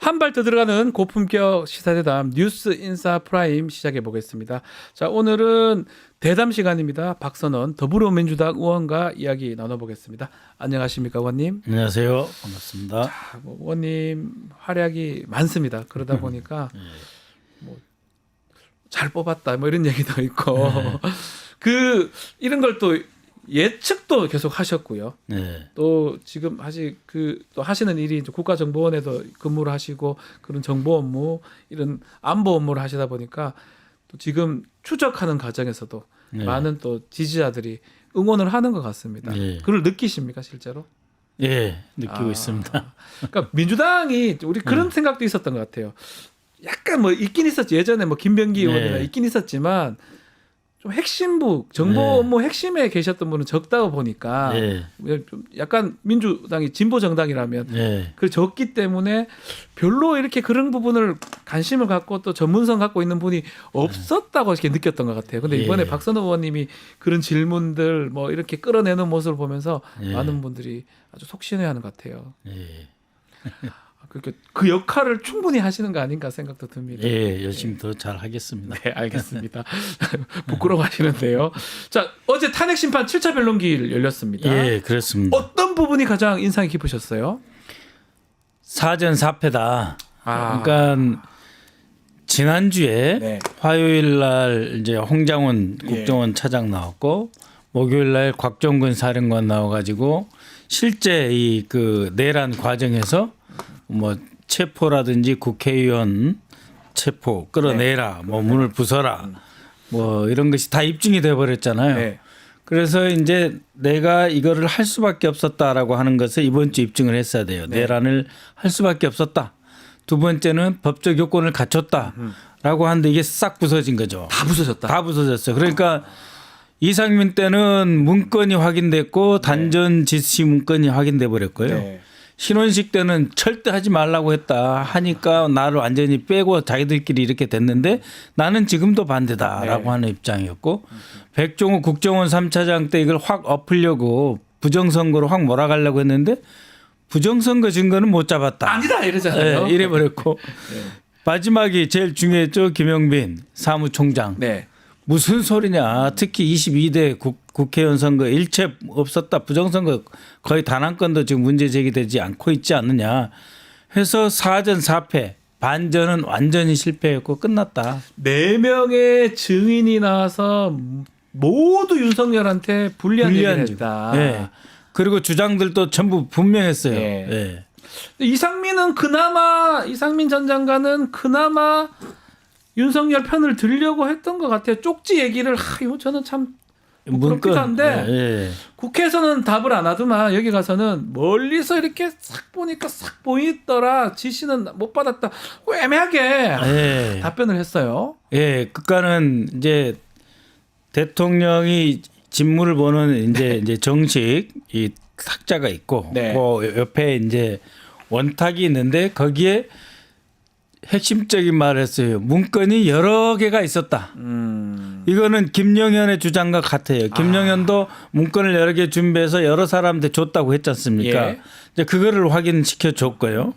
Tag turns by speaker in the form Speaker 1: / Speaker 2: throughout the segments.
Speaker 1: 한 발 더 들어가는 고품격 시사대담 뉴스 인사 프라임 시작해 보겠습니다. 자, 오늘은 대담 시간입니다. 박선원 더불어민주당 의원과 이야기 나눠보겠습니다. 안녕하십니까, 의원님?
Speaker 2: 안녕하세요. 반갑습니다.
Speaker 1: 자, 의원님 활약이 많습니다. 그러다 보니까 잘 뽑았다 뭐 이런 얘기도 있고 이런 걸 또 예측도 계속 하셨고요.
Speaker 2: 네.
Speaker 1: 또 지금 아직 또 하시는 일이 이제 국가정보원에도 근무를 하시고 그런 정보 업무 이런 안보 업무를 하시다 보니까 또 지금 추적하는 과정에서도
Speaker 2: 네.
Speaker 1: 많은 또 지지자들이 응원을 하는 것 같습니다.
Speaker 2: 네.
Speaker 1: 그걸 느끼십니까, 실제로?
Speaker 2: 예, 느끼고 있습니다.
Speaker 1: 그러니까 민주당이 우리 그런 생각도 있었던 것 같아요. 약간 뭐 있긴 있었지. 예전에 뭐 김병기 의원이나 있긴 있었지만 좀 핵심부 정보 업무 핵심에 계셨던 분은 적다고 보니까 좀 약간 민주당이 진보 정당이라면 그 적기 때문에 별로 이렇게 그런 부분을 관심을 갖고 또 전문성 갖고 있는 분이 없었다고 이렇게 느꼈던 것 같아요. 근데 이번에 박선호 의원님이 그런 질문들 뭐 이렇게 끌어내는 모습을 보면서 많은 분들이 아주 속신해하는 것 같아요. 그러니까 그 역할을 충분히 하시는 거 아닌가 생각도 듭니다.
Speaker 2: 예, 열심히 더 잘 하겠습니다.
Speaker 1: 네, 알겠습니다. 부끄러워하시는데요. 자, 어제 탄핵 심판 7차 변론기일 열렸습니다.
Speaker 2: 예, 그렇습니다.
Speaker 1: 어떤 부분이 가장 인상이 깊으셨어요?
Speaker 2: 사전사패다. 그러니까 지난주에 화요일 날 이제 홍장훈 국정원 차장 나왔고 목요일 날 곽종근 사령관 나와가지고 실제 그 내란 과정에서 뭐 체포라든지 국회의원 체포 끌어내라, 뭐 문을 부숴라, 뭐 이런 것이 다 입증이 돼 버렸잖아요. 그래서 이제 내가 이거를 할 수밖에 없었다라고 하는 것을 이번 주 입증을 했어야 돼요. 내란을 할 수밖에 없었다. 두 번째는 법적 요건을 갖췄다라고 하는데 이게 싹 부서진 거죠.
Speaker 1: 다 부서졌다.
Speaker 2: 다 부서졌어요. 그러니까 이상민 때는 문건이 확인됐고 단전 지시 문건이 확인돼 버렸고요. 신원식 때는 절대 하지 말라고 했다 하니까 나를 완전히 빼고 자기들끼리 이렇게 됐는데 나는 지금도 반대다라고 하는 입장이었고 백종원 국정원 3차장 때 이걸 확 엎으려고 부정선거로 확 몰아가려고 했는데 부정선거 증거는 못 잡았다.
Speaker 1: 아니다 이러잖아요.
Speaker 2: 네, 이래버렸고 마지막이 제일 중요했죠. 김영빈 사무총장. 무슨 소리냐. 특히 22대 국회의원 선거 일체 없었다. 부정선거 거의 단 한 건도 지금 문제 제기되지 않고 있지 않느냐. 해서 사전 사패 반전은 완전히 실패했고 끝났다.
Speaker 1: 4명의 증인이 나와서 모두 윤석열한테 불리한 얘기를 했다.
Speaker 2: 네. 그리고 주장들도 전부 분명했어요.
Speaker 1: 이상민 전 장관은 그나마 윤석열 편을 들려고 했던 것 같아요. 쪽지 얘기를 이거 저는 참 부끄럽기도 한데 국회에서는 답을 안 하더만 여기 가서는 멀리서 이렇게 싹 보니까 싹 보이더라. 지시는 못 받았다. 애매하게 답변을 했어요.
Speaker 2: 그러니까는 이제 대통령이 직무를 보는 이제 정식 이 탁자가 있고 그 옆에 이제 원탁이 있는데 거기에 핵심적인 말을 했어요. 문건이 여러 개가 있었다. 이거는 김영현의 주장과 같아요. 김영현도 문건을 여러 개 준비해서 여러 사람한테 줬다고 했지 않습니까? 이제 그거를 확인시켜 줬고요.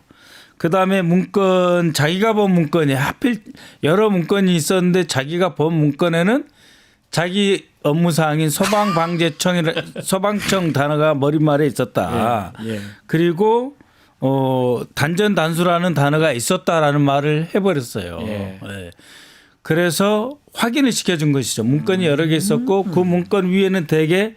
Speaker 2: 그다음에 문건 자기가 본 문건이 하필 여러 문건이 있었는데 자기가 본 문건에는 자기 업무사항인 소방청 단어가 머릿말에 있었다. 그리고 단전 단수라는 단어가 있었다라는 말을 해버렸어요. 그래서 확인을 시켜준 것이죠. 문건이 여러 개 있었고 그 문건 위에는 대개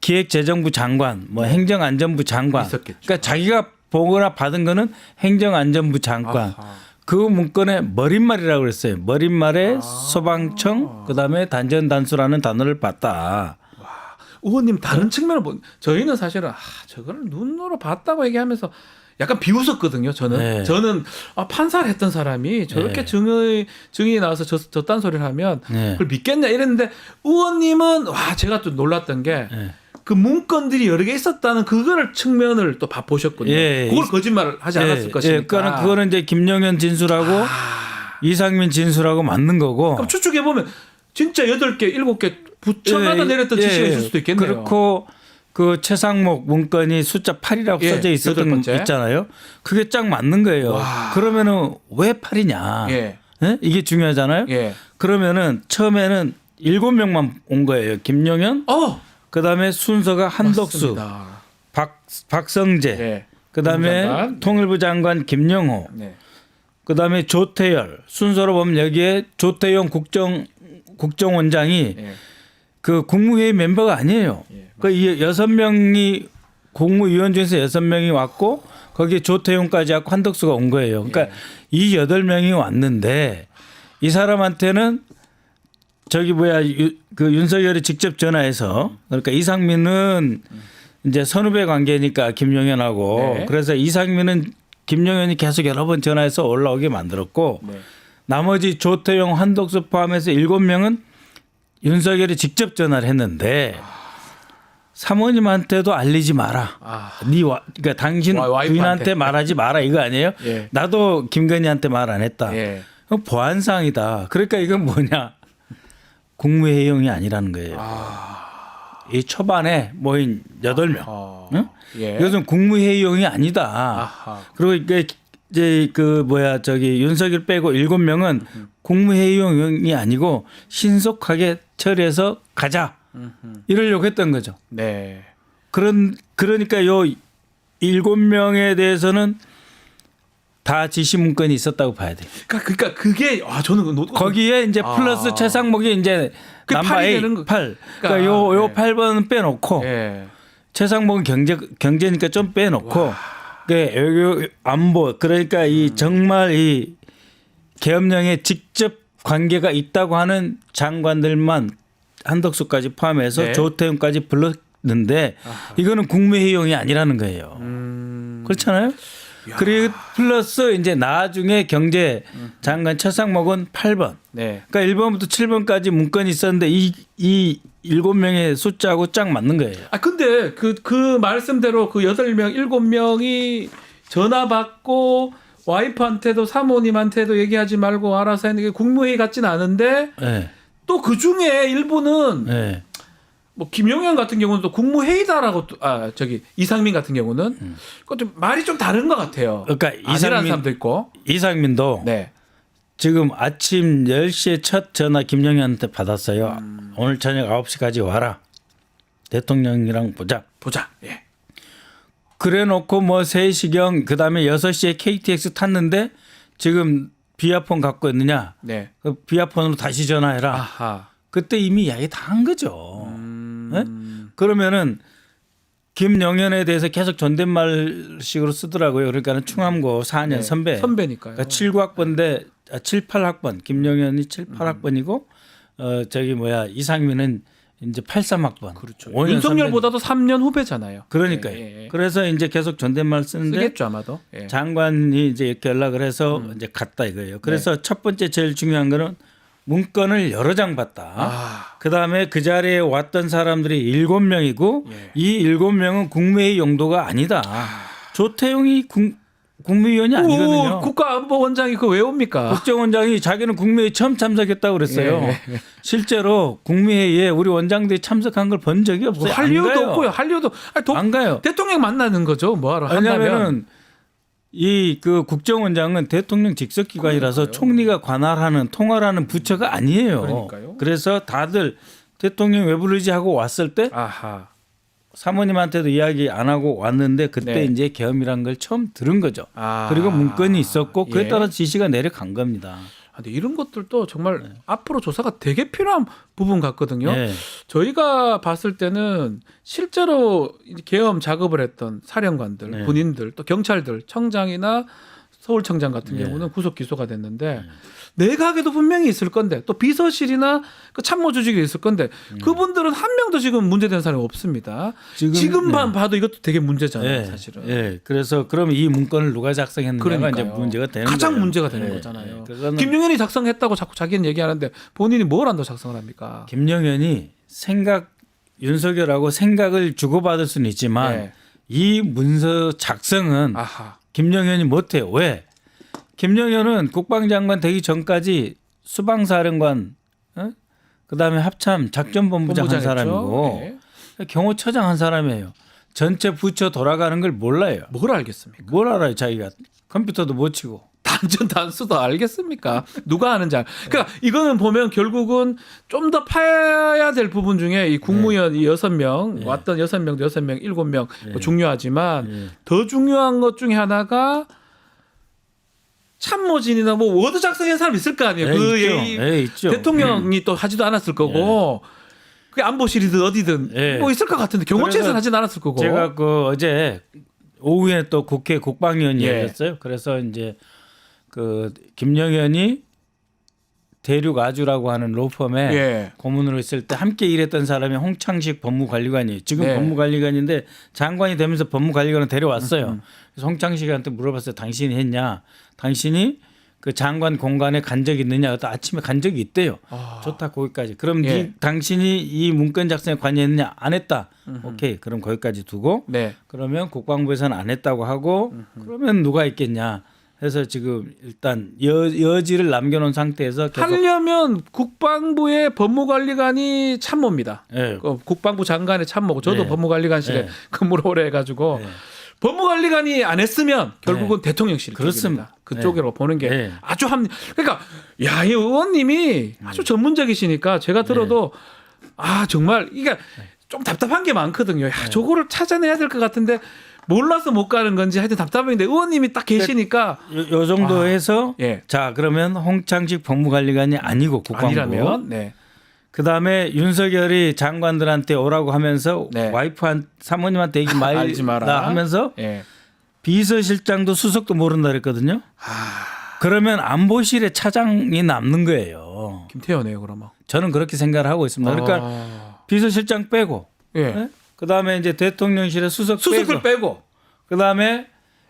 Speaker 2: 기획재정부 장관, 뭐 행정안전부 장관. 그러니까 자기가 보거나 받은 거는 행정안전부 장관. 그 문건에 머릿말이라고 그랬어요. 머릿말에 소방청 그다음에 단전 단수라는 단어를 봤다.
Speaker 1: 의원님 다른 측면을 저희는 사실은 저거를 눈으로 봤다고 얘기하면서 약간 비웃었거든요. 저는 판사를 했던 사람이 저렇게 증인이 나와서 저딴 소리를 하면 그걸 믿겠냐 이랬는데 의원님은 제가 또 놀랐던 게 그 문건들이 여러 개 있었다는 그거를 측면을 또 보셨거든요. 그걸 거짓말을 하지 않았을 것이니까.
Speaker 2: 그러니까 그거는 이제 김영현 진술하고 이상민 진술하고 맞는 거고.
Speaker 1: 그럼 추측해 보면 진짜 8개, 7개 붙여가다 내렸던 지시가 있을 수도 있겠네요.
Speaker 2: 그렇고 그 최상목 문건이 숫자 8이라고
Speaker 1: 예,
Speaker 2: 써져 있었던 거
Speaker 1: 8번째.
Speaker 2: 있잖아요. 그게 딱 맞는 거예요.
Speaker 1: 와.
Speaker 2: 그러면은 왜 8이냐?
Speaker 1: 예.
Speaker 2: 예? 이게 중요하잖아요.
Speaker 1: 예.
Speaker 2: 그러면은 처음에는 7명만 온 거예요. 김용현, 그다음에 순서가 한덕수,
Speaker 1: 맞습니다.
Speaker 2: 박성재,
Speaker 1: 예.
Speaker 2: 그다음에
Speaker 1: 장관.
Speaker 2: 통일부 장관 김영호,
Speaker 1: 네. 그다음에
Speaker 2: 조태열 순서로 보면 여기에 조태용 국정원장이
Speaker 1: 예.
Speaker 2: 그 국무회의 멤버가 아니에요.
Speaker 1: 예,
Speaker 2: 그 6명이 국무위원 중에서 6명이 왔고 거기에 조태용까지 하고 한덕수가 온 거예요. 그러니까
Speaker 1: 예.
Speaker 2: 이 8명이 왔는데 이 사람한테는 저기 그 윤석열이 직접 전화해서 그러니까 이상민은 이제 선후배 관계니까 김용현하고
Speaker 1: 네.
Speaker 2: 그래서 이상민은 김용현이 계속 여러 번 전화해서 올라오게 만들었고
Speaker 1: 네.
Speaker 2: 나머지 조태용, 한덕수 포함해서 7명은 윤석열이 직접 전화를 했는데 사모님한테도 알리지 마라. 그러니까 당신
Speaker 1: 와이프한테.
Speaker 2: 부인한테 말하지 마라 이거 아니에요?
Speaker 1: 예.
Speaker 2: 나도 김건희한테 말 안 했다.
Speaker 1: 예.
Speaker 2: 보안상이다. 그러니까 이건 뭐냐? 국무회의용이 아니라는 거예요. 이 초반에 모인 8명. 응?
Speaker 1: 예.
Speaker 2: 이것은 국무회의용이 아니다.
Speaker 1: 아하.
Speaker 2: 그리고 이게 이제 저기 윤석열 빼고 7명은 국무회의용이 아니고 신속하게 처리해서 가자. 이러려고 했던 거죠.
Speaker 1: 네.
Speaker 2: 그러니까 요 7명에 대해서는 다 지시 문건이 있었다고 봐야 돼요.
Speaker 1: 그러니까 그게 저는
Speaker 2: 거기에 이제 플러스 최상목이 이제
Speaker 1: 그게
Speaker 2: 넘버
Speaker 1: 8이
Speaker 2: 8,
Speaker 1: 되는 거.
Speaker 2: 8. 그러니까
Speaker 1: 그러니까,
Speaker 2: 요
Speaker 1: 네.
Speaker 2: 8번은 빼놓고
Speaker 1: 예.
Speaker 2: 최상목은 경제니까 좀 빼놓고 외교 안보 그러니까 이 정말 이 계엄령에 직접 관계가 있다고 하는 장관들만 한덕수까지 포함해서
Speaker 1: 네.
Speaker 2: 조태용까지 불렀는데 이거는 국무회의용이 아니라는 거예요. 그렇잖아요. 그리고 플러스 이제 나중에 경제장관 최상목은 8번.
Speaker 1: 네.
Speaker 2: 그러니까 1번부터 7번까지 문건이 있었는데 이 7명의 숫자하고 짝 맞는 거예요.
Speaker 1: 근데 그 말씀대로 그 8명, 7명이 전화 받고 와이프한테도 사모님한테도 얘기하지 말고 알아서 했는 게 국무회의 같진 않은데
Speaker 2: 네.
Speaker 1: 또 그 중에 일부는
Speaker 2: 네.
Speaker 1: 뭐 김용현 같은 경우는 또 국무회의다라고 이상민 같은 경우는 그것 좀 말이 좀 다른 것 같아요.
Speaker 2: 그러니까
Speaker 1: 아니라는 사람도 있고.
Speaker 2: 이상민도
Speaker 1: 네.
Speaker 2: 지금 아침 10시에 첫 전화 김용현한테 받았어요. 오늘 저녁 9시까지 와라. 대통령이랑 보자.
Speaker 1: 예.
Speaker 2: 그래 놓고 뭐 3시경 그다음에 6시에 KTX 탔는데 지금 비아폰 갖고 있느냐?
Speaker 1: 네.
Speaker 2: 그 비아폰으로 다시 전화해라.
Speaker 1: 아하.
Speaker 2: 그때 이미 이야기 다 한 거죠. 네? 그러면은 김용현에 대해서 계속 존댓말식으로 쓰더라고요. 그러니까는 충암고 4년
Speaker 1: 네.
Speaker 2: 선배.
Speaker 1: 선배니까요.
Speaker 2: 그러니까 79학번인데 7, 8학번. 김용현이 7, 8학번이고 이상민은 이제 83학번.
Speaker 1: 그렇죠.
Speaker 2: 5년
Speaker 1: 윤석열보다도 3년 후배잖아요.
Speaker 2: 그러니까요.
Speaker 1: 예.
Speaker 2: 그래서 이제 계속 존댓말 쓰는데
Speaker 1: 쓰겠죠 아마도. 예.
Speaker 2: 장관이 이제 이렇게 연락을 해서 이제 갔다 이거예요. 그래서 첫 번째 제일 중요한 거는 문건을 여러 장 봤다. 그다음에 그 자리에 왔던 사람들이 7명이고
Speaker 1: 예.
Speaker 2: 이 7명은 국무회의 용도가 아니다. 조태용이 국무위원이 아니거든요.
Speaker 1: 국가안보원장이 그거 왜 옵니까?
Speaker 2: 국정원장이 자기는 국무회의 처음 참석했다고 그랬어요.
Speaker 1: 예.
Speaker 2: 실제로 국무회의에 우리 원장들이 참석한 걸 본 적이 없어요.
Speaker 1: 할
Speaker 2: 안
Speaker 1: 이유도
Speaker 2: 가요.
Speaker 1: 없고요. 할 이유도
Speaker 2: 안 가요.
Speaker 1: 대통령 만나는 거죠. 뭐하러 한다면.
Speaker 2: 왜냐하면은 이 그 국정원장은 대통령 직속기관이라서 총리가 관할하는 통할하는 부처가 아니에요.
Speaker 1: 그러니까요.
Speaker 2: 그래서 다들 대통령 왜 부르지 하고 왔을 때
Speaker 1: 아하.
Speaker 2: 사모님한테도 이야기 안 하고 왔는데 그때
Speaker 1: 네.
Speaker 2: 이제 계엄이란 걸 처음 들은 거죠.
Speaker 1: 아.
Speaker 2: 그리고 문건이 있었고 그에
Speaker 1: 예.
Speaker 2: 따라 지시가 내려간 겁니다.
Speaker 1: 근데 이런 것들도 정말 앞으로 조사가 되게 필요한 부분 같거든요.
Speaker 2: 네.
Speaker 1: 저희가 봤을 때는 실제로 계엄 작업을 했던 사령관들,
Speaker 2: 네.
Speaker 1: 군인들, 또 경찰들, 청장이나 서울청장 같은
Speaker 2: 네.
Speaker 1: 경우는 구속 기소가 됐는데 내각에도 분명히 있을 건데 또 비서실이나 그 참모조직이 있을 건데 그분들은 한 명도 지금 문제된 사람이 없습니다. 지금만 봐도 이것도 되게 문제잖아요, 사실은.
Speaker 2: 예. 그래서 그럼 이 문건을 누가 작성했느냐가 이제
Speaker 1: 그러니까요.
Speaker 2: 문제가 되는
Speaker 1: 가장
Speaker 2: 거예요.
Speaker 1: 문제가 되는
Speaker 2: 예,
Speaker 1: 거잖아요.
Speaker 2: 예. 그거는
Speaker 1: 김용현이 작성했다고 자꾸 자기는 얘기하는데 본인이 뭘 안다고 작성을 합니까?
Speaker 2: 김용현이 윤석열하고 생각을 주고받을 수는 있지만
Speaker 1: 네.
Speaker 2: 이 문서 작성은
Speaker 1: 아하.
Speaker 2: 김용현이 못해요. 왜? 김용현은 국방장관 되기 전까지 수방사령관, 그다음에 합참 작전본부장 한
Speaker 1: 본부장했죠.
Speaker 2: 사람이고
Speaker 1: 네.
Speaker 2: 경호처장 한 사람이에요. 전체 부처 돌아가는 걸 몰라요.
Speaker 1: 뭘 알겠습니까?
Speaker 2: 뭘 알아요, 자기가. 컴퓨터도 못 치고.
Speaker 1: 단전 단수도 알겠습니까? 누가 아는지 그러니까 이거는 보면 결국은 좀 더 파야 될 부분 중에 이 국무위원 이 6명 왔던 6명도 6명, 7명 뭐 중요하지만 더 중요한 것 중에 하나가 참모진이나 뭐 워드 작성한 사람 있을 거 아니에요. 그
Speaker 2: 있죠.
Speaker 1: 대통령이 또 하지도 않았을 거고 그게 안보실이든 어디든 뭐 있을 것 같은데 경호처에서는 하진 않았을 거고.
Speaker 2: 제가 그 어제 오후에 또 국회 국방위원회 열렸어요. 그래서 이제 그 김영현이 대륙 아주라고 하는 로펌에 고문으로 있을 때 함께 일했던 사람이 홍창식 법무관리관이에요. 지금 법무관리관인데 장관이 되면서 법무관리관을 데려왔어요. 그래서 홍창식한테 물어봤어요. 당신이 했냐? 당신이 그 장관 공간에 간 적이 있느냐? 그때 아침에 간 적이 있대요. 좋다 거기까지. 그럼 당신이 이 문건 작성에 관여했느냐? 안 했다. 오케이. 그럼 거기까지 두고 그러면 국방부에서는 안 했다고 하고 그러면 누가 있겠냐? 그래서 지금 일단 여지를 남겨놓은 상태에서 계속
Speaker 1: 하려면 국방부의 법무관리관이 참모입니다. 국방부 장관의 참모고 저도 법무관리관실에 근무를 오래 해가지고 법무관리관이 안 했으면 결국은 대통령실
Speaker 2: 그렇습니다.
Speaker 1: 그쪽으로 보는 게 아주 그러니까 야, 이 의원님이 아주 전문적이시니까 제가 들어도 아 정말 이게 좀 답답한 게 많거든요. 야, 저거를 찾아내야 될 것 같은데 몰라서 못 가는 건지 하여튼 답답한데 의원님이 딱 계시니까
Speaker 2: 요 정도 해서 자 그러면 홍창식 법무관리관이 아니고 국방부
Speaker 1: 아니라면
Speaker 2: 그다음에 윤석열이 장관들한테 오라고 하면서 와이프한 사모님한테 얘기 말지 마라 하면서 비서실장도 수석도 모른다 그랬거든요. 그러면 안보실의 차장이 남는 거예요.
Speaker 1: 김태현이에요 그러면.
Speaker 2: 저는 그렇게 생각을 하고 있습니다. 그러니까 비서실장 빼고 그다음에 이제 대통령실의 수석을
Speaker 1: 빼고
Speaker 2: 그다음에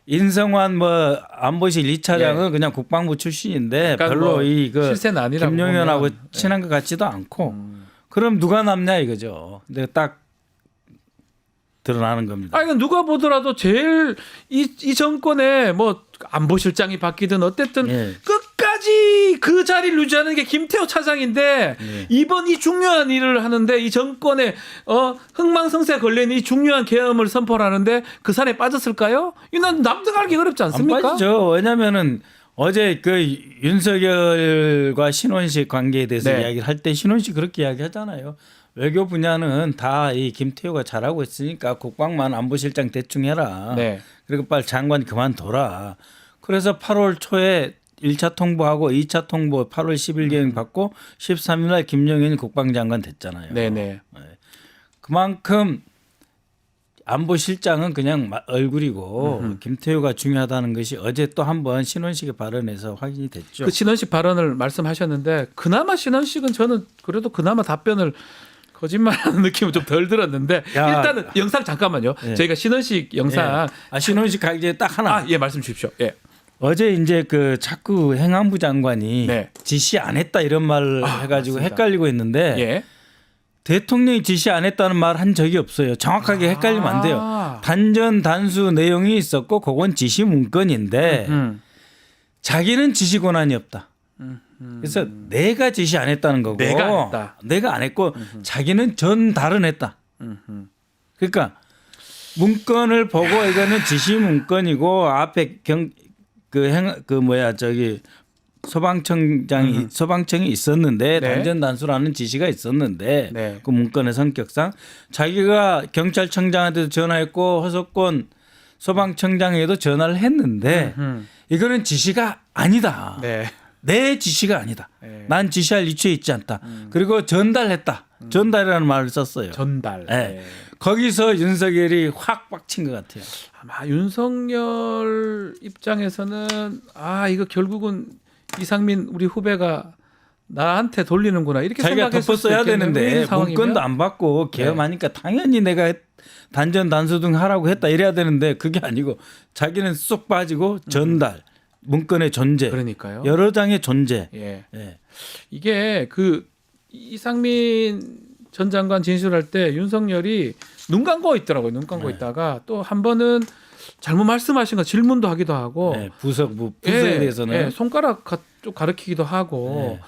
Speaker 2: 인성환 뭐 안보실 2차장은 그냥 국방부 출신인데
Speaker 1: 그러니까
Speaker 2: 별로
Speaker 1: 뭐
Speaker 2: 이그
Speaker 1: 실세는 아니라고
Speaker 2: 김용현하고
Speaker 1: 보면.
Speaker 2: 친한 것 같지도 않고 그럼 누가 남냐 이거죠. 근데 딱 드러나는 겁니다.
Speaker 1: 아니 누가 보더라도 제일 이 정권에 뭐 안보실장이 바뀌든 어쨌든 끝까지 그 자리를 유지하는 게 김태호 차장인데 이번 이 중요한 일을 하는데 이 정권에 흥망성쇠 걸린 이 중요한 계엄을 선포하는데 그 산에 빠졌을까요? 이건 납득하기 어렵지 않습니까?
Speaker 2: 안 빠지죠. 왜냐하면은 어제 그 윤석열과 신원식 관계에 대해서 이야기를 할 때 신원식 그렇게 이야기하잖아요. 외교 분야는 다 이 김태호가 잘하고 있으니까 국방만 안보실장 대충 해라. 그리고 빨리 장관 그만둬라. 그래서 8월 초에 1차 통보하고 2차 통보 8월 10일 받고 13일 날 김영현이 국방장관 됐잖아요. 그만큼 안보실장은 그냥 얼굴이고 김태호가 중요하다는 것이 어제 또 한 번 신원식의 발언에서 확인이 됐죠.
Speaker 1: 그 신원식 발언을 말씀하셨는데 그나마 신원식은 저는 그래도 그나마 답변을 거짓말하는 느낌은 좀 덜 들었는데 일단은 영상 잠깐만요. 저희가 신원식 영상
Speaker 2: 신원식 이제 딱 하나.
Speaker 1: 말씀 주십시오.
Speaker 2: 어제 이제 그 자꾸 행안부 장관이 지시 안 했다 이런 말을 해가지고 맞습니다. 헷갈리고 있는데 대통령이 지시 안 했다는 말 한 적이 없어요. 정확하게 헷갈리면 안 돼요. 단전 단수 내용이 있었고 그건 지시 문건인데 자기는 지시 권한이 없다. 그래서 내가 지시 안 했다는 거고 내가 안 했고 자기는 전달은 했다. 그러니까 문건을 보고 이거는 지시 문건이고 앞에 소방청이 있었는데 단전 단수라는 지시가 있었는데 그 문건의 성격상 자기가 경찰청장한테도 전화했고 허석권 소방청장에게도 전화를 했는데 이거는 지시가 아니다. 내 지시가 아니다. 난 지시할 위치에 있지 않다. 그리고 전달했다. 전달이라는 말을 썼어요.
Speaker 1: 전달.
Speaker 2: 거기서 윤석열이 확 빡친 것 같아요.
Speaker 1: 아마 윤석열 입장에서는 이거 결국은 이상민 우리 후배가 나한테 돌리는구나 이렇게
Speaker 2: 자기가
Speaker 1: 생각했을
Speaker 2: 덮었어야 되는데 문건도 안 받고 계엄하니까 당연히 내가 단전 단수 등 하라고 했다 이래야 되는데 그게 아니고 자기는 쏙 빠지고 전달. 문건의 존재,
Speaker 1: 그러니까요.
Speaker 2: 여러 장의 존재.
Speaker 1: 이게 그 이상민 전 장관 진술할 때 윤석열이 눈 감고 있더라고요. 눈 감고 있다가 또 한 번은 잘못 말씀하신 거 질문도 하기도 하고
Speaker 2: 부서에 대해서는
Speaker 1: 손가락 좀 가리키기도 하고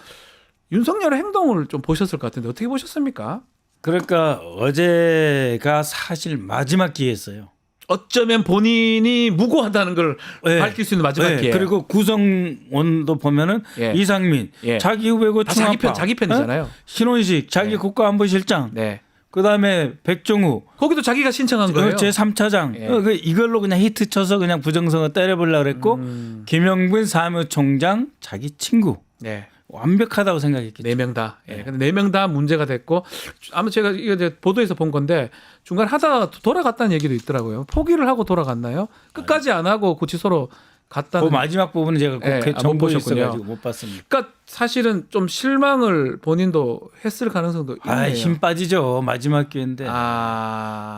Speaker 1: 윤석열의 행동을 좀 보셨을 것 같은데 어떻게 보셨습니까?
Speaker 2: 그러니까 어제가 사실 마지막 기회였어요.
Speaker 1: 어쩌면 본인이 무고하다는 걸
Speaker 2: 네.
Speaker 1: 밝힐 수 있는 마지막
Speaker 2: 네.
Speaker 1: 기회.
Speaker 2: 그리고 구성원도 보면은
Speaker 1: 예.
Speaker 2: 이상민,
Speaker 1: 예.
Speaker 2: 자기 후배고
Speaker 1: 다
Speaker 2: 충합파,
Speaker 1: 자기 편이잖아요.
Speaker 2: 신원식, 자기
Speaker 1: 네.
Speaker 2: 국가안보실장,
Speaker 1: 네.
Speaker 2: 그다음에 백종우
Speaker 1: 거기도 자기가 신청한 거예요.
Speaker 2: 제 3차장
Speaker 1: 예.
Speaker 2: 이걸로 그냥 히트 쳐서 그냥 부정선거 때려보려고 그랬고 김영분 사무총장 자기 친구
Speaker 1: 네.
Speaker 2: 완벽하다고 생각했겠죠.
Speaker 1: 네 명 다. 예. 근데 네 명 다 문제가 됐고 아마 제가 이거 이제 보도에서 본 건데 중간 하다가 돌아갔다는 얘기도 있더라고요. 포기를 하고 돌아갔나요? 끝까지 안 하고 구치소로 갔다는.
Speaker 2: 그 마지막 부분은 제가
Speaker 1: 예,
Speaker 2: 그
Speaker 1: 못
Speaker 2: 정보에
Speaker 1: 보셨군요.
Speaker 2: 있어가지고 못 봤습니다.
Speaker 1: 그러니까 사실은 좀 실망을 본인도 했을 가능성도 있네요.
Speaker 2: 힘 빠지죠. 마지막 기회인데.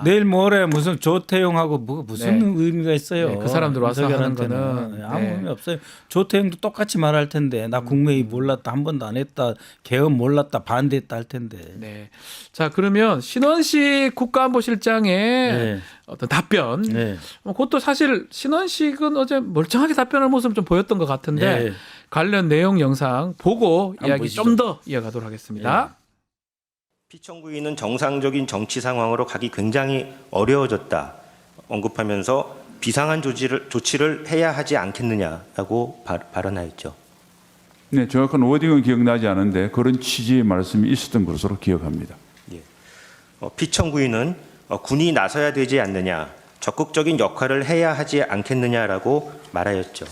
Speaker 2: 내일 모레 무슨 조태용하고 무슨
Speaker 1: 네.
Speaker 2: 의미가 있어요.
Speaker 1: 네, 그 사람들 와서 하는 거는
Speaker 2: 아무
Speaker 1: 네.
Speaker 2: 의미 없어요. 조태용도 똑같이 말할 텐데 나 국무회의 몰랐다, 한 번도 안 했다, 개헌 몰랐다, 반대했다 할 텐데.
Speaker 1: 네. 자 그러면 신원식 국가안보실장의
Speaker 2: 네.
Speaker 1: 어떤 답변.
Speaker 2: 네.
Speaker 1: 그것도 사실 신원식은 어제 멀쩡하게 답변할 모습 좀 보였던 것 같은데
Speaker 2: 네.
Speaker 1: 관련 내용 영상 보고 이야기
Speaker 2: 보시죠.
Speaker 1: 좀 더 이어가도록 하겠습니다.
Speaker 3: 피청구인은 정상적인 정치 상황으로 가기 굉장히 어려워졌다 언급하면서 비상한 조치를 해야 하지 않겠느냐라고 발언하였죠.
Speaker 4: 네, 정확한 워딩은 기억나지 않은데 그런 취지의 말씀이 있었던 것으로 기억합니다.
Speaker 3: 예. 피청구인은 군이 나서야 되지 않느냐, 적극적인 역할을 해야 하지 않겠느냐라고 말하였죠.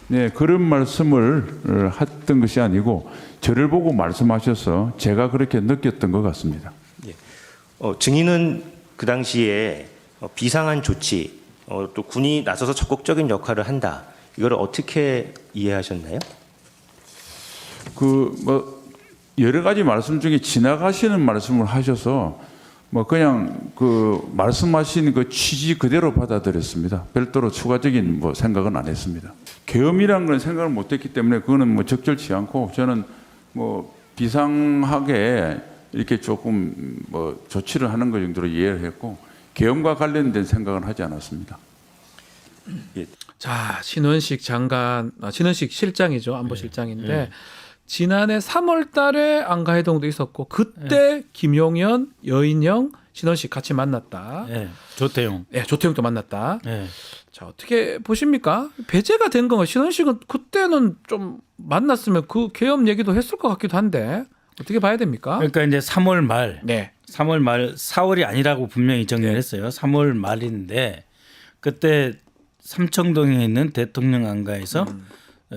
Speaker 4: 네, 그런 말씀을 했던 것이 아니고 저를 보고 말씀하셔서 제가 그렇게 느꼈던 것 같습니다.
Speaker 3: 예. 증인은 그 당시에 비상한 조치, 또 군이 나서서 적극적인 역할을 한다. 이걸 어떻게 이해하셨나요?
Speaker 4: 여러 가지 말씀 중에 지나가시는 말씀을 하셔서 그냥 말씀하신 그 취지 그대로 받아들였습니다. 별도로 추가적인 생각은 안 했습니다. 계엄이라는 건 생각을 못했기 때문에 그거는 적절치 않고 저는 비상하게 이렇게 조금 조치를 하는 것 정도로 이해를 했고 계엄과 관련된 생각은 하지 않았습니다.
Speaker 1: 자 신원식 장관, 신원식 실장이죠, 안보실장인데 지난해 3월달에 안가해동도 있었고 그때 김용현, 여인영, 신원식 같이 만났다.
Speaker 2: 네. 조태용.
Speaker 1: 네, 조태용도 만났다.
Speaker 2: 네.
Speaker 1: 자 어떻게 보십니까? 배제가 된 건가? 신원식은 그때는 좀 만났으면 그 계엄 얘기도 했을 것 같기도 한데 어떻게 봐야 됩니까?
Speaker 2: 그러니까 이제 3월 말,
Speaker 1: 네.
Speaker 2: 3월 말 4월이 아니라고 분명히 정리를 했어요. 3월 말인데 그때 삼청동에 있는 대통령 안가에서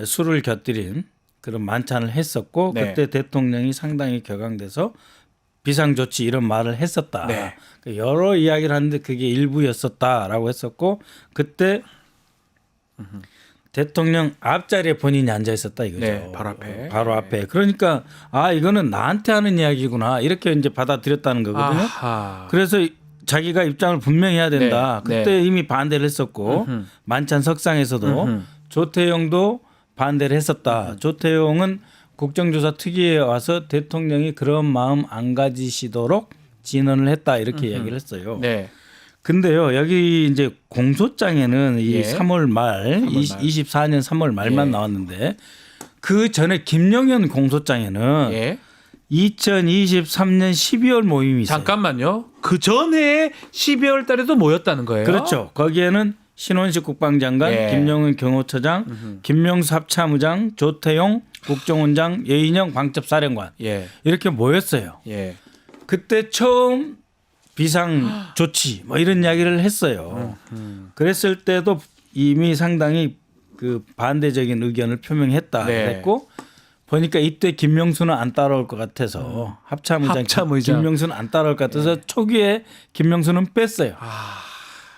Speaker 2: 술을 곁들인 그런 만찬을 했었고
Speaker 1: 네.
Speaker 2: 그때 대통령이 상당히 격앙돼서 비상조치 이런 말을 했었다.
Speaker 1: 네.
Speaker 2: 여러 이야기를 하는데 그게 일부였었다라고 했었고 그때 대통령 앞자리에 본인이 앉아 있었다 이거죠.
Speaker 1: 네, 바로 앞에.
Speaker 2: 바로 앞에. 그러니까 이거는 나한테 하는 이야기구나 이렇게 이제 받아들였다는 거거든요.
Speaker 1: 아하.
Speaker 2: 그래서 자기가 입장을 분명히 해야 된다.
Speaker 1: 네,
Speaker 2: 그때 이미 반대를 했었고 만찬 석상에서도 조태용도 반대를 했었다. 조태용은 국정조사 특위에 와서 대통령이 그런 마음 안 가지시도록 진언을 했다 이렇게 이야기를 했어요.
Speaker 1: 네.
Speaker 2: 근데요 여기 이제 공소장에는 이
Speaker 1: 예.
Speaker 2: 3월 말 24년 3월 말만
Speaker 1: 예.
Speaker 2: 나왔는데 그 전에 김용현 공소장에는
Speaker 1: 예.
Speaker 2: 2023년 12월 모임이 있어요.
Speaker 1: 잠깐만요. 그 전에 12월 달에도 모였다는 거예요.
Speaker 2: 그렇죠. 거기에는 신원식 국방장관,
Speaker 1: 예.
Speaker 2: 김영은 경호처장, 김명수 합참의장, 조태용 국정원장, 여인영 방첩사령관
Speaker 1: 예.
Speaker 2: 이렇게 모였어요.
Speaker 1: 예.
Speaker 2: 그때 처음 비상 조치 이런 이야기를 했어요. 그랬을 때도 이미 상당히 그 반대적인 의견을 표명했다
Speaker 1: 네.
Speaker 2: 그랬고 보니까 이때 김명수는 안 따라올 것 같아서 합참의장 김명수는 안 따라올 것 같아서 초기에 김명수는 뺐어요.